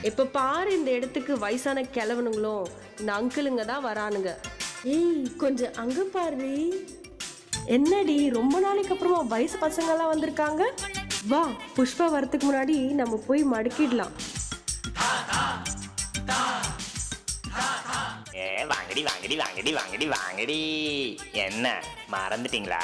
இப்ப பாரு இந்த இடத்துக்கு வயசான கிழவனுங்களும் இந்த அங்கிளுங்க தான் வரானுங்க. ஏய் கொஞ்சம் அங்க பாரு. என்னடி ரொம்ப நாளைக்கு அப்புறமா வயசு பசங்க எல்லாம் வந்திருக்காங்க. வா புஷ்பா வரதுக்கு முன்னாடி நம்ம போய் மடக்கிடலாம். வாங்கடி வாங்கடி வாங்கடி வாங்கடி வாங்கடி. என்ன மறந்துட்டீங்களா?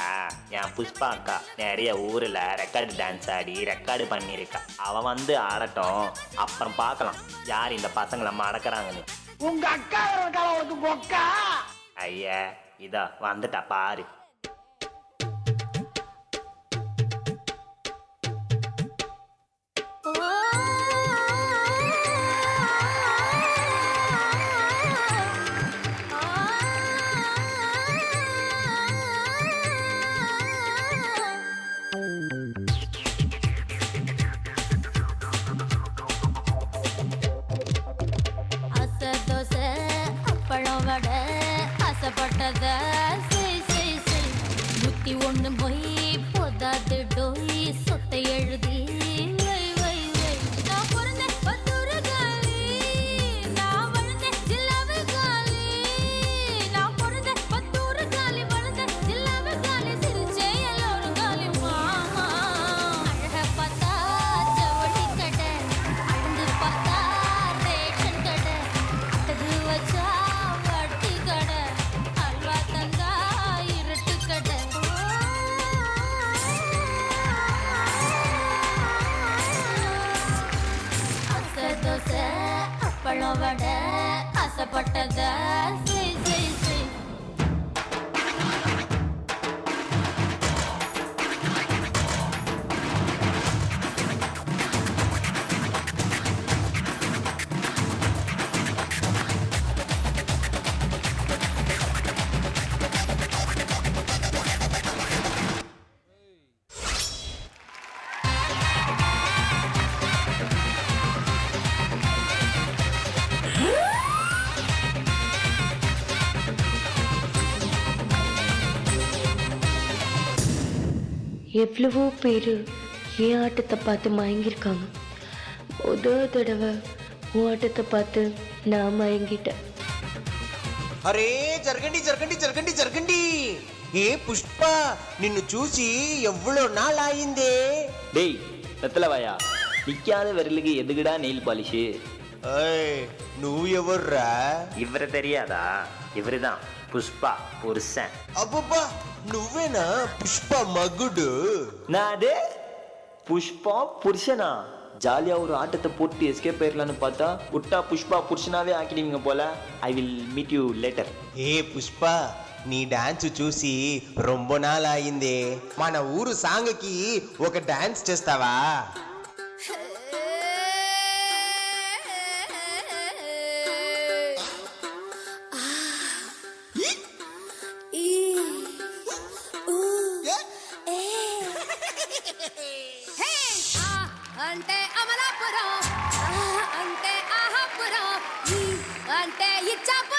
என் புஷ்பா அக்கா நிறைய ஊரில் ரெக்கார்டு டான்ஸ் ஆடி ரெக்கார்டு பண்ணியிருக்கா. அவன் வந்து ஆடட்டும், அப்புறம் பார்க்கலாம் யார் இந்த பசங்களை மடக்கிறாங்கன்னு. உங்க அக்கா உனக்கு பொக்கா? ஐயா இதா வந்துட்டா பாரு. ஆசைப்பட்டத புத்தி ஒண்ணு போய் போதாது டோய் சொத்தை எழுதி நான் பிறந்த பத்தூரு காலி, நான் வளர்ந்த ஜில்லாவு காலி, நான் பிறந்த பத்தூரு காலி, வளர்ந்த ஜில்லாவு காலி, சிரிச்சே எல்லோரும் காலி மாமா. அழக பார்த்தா ஜவுளி கடை, அழுந்து பார்த்தா ரேஷன் கடை, அட்டது வச்சா வட்டி கடை, அல்வா தந்தா இருட்டு கடை. அசை தோசை அப்பளம் வடை ஆசைப்பட்டத செய் செய் செய். எவ்வளவோ பேர் என் ஆட்டத்தை பார்த்து மயங்கியிருக்காங்க. முதல் தடவை உன் ஆட்டத்தை பார்த்து நான் மயங்கிட்டேன். అరే జరగండి జరగండి జరగండి జరగండి. ఏ పుష్ప నిన్ను చూసి ఎవ్వలో నాలాయిందే. டேய் வெத்தலவாயா, நிக்காத விரலுக்கு எதுக்குடா நெயில் பாலிஷு? ஏய் నువ్వు ఎవర్రా? இவரை தெரியாதா? இவரு தான் புஷ்பா புருஷன். అబ్బబ్బా నువ్వేనా పుష్ప మగుడు? நாது புஷ்பா புருஷனா? ஜாலியாக ஒரு ஆட்டத்தை போட்டு எஸ்கேப் ஆயிடலான்னு பார்த்தா விட்டா புஷ்பா புருஷனாவே ஆக்கிடுவீங்க போல. I will meet you later. ఏ పుష్ప నీ డాన్స్ చూసి ரொம்ப నాள் అయిందే. మన ఊరు సాంగకి ఒక డాన్స్ చేస్తావా? అంటే అమలాపురం, అంటే ఆహాపురం, అంటే ఇచ్చాపురం.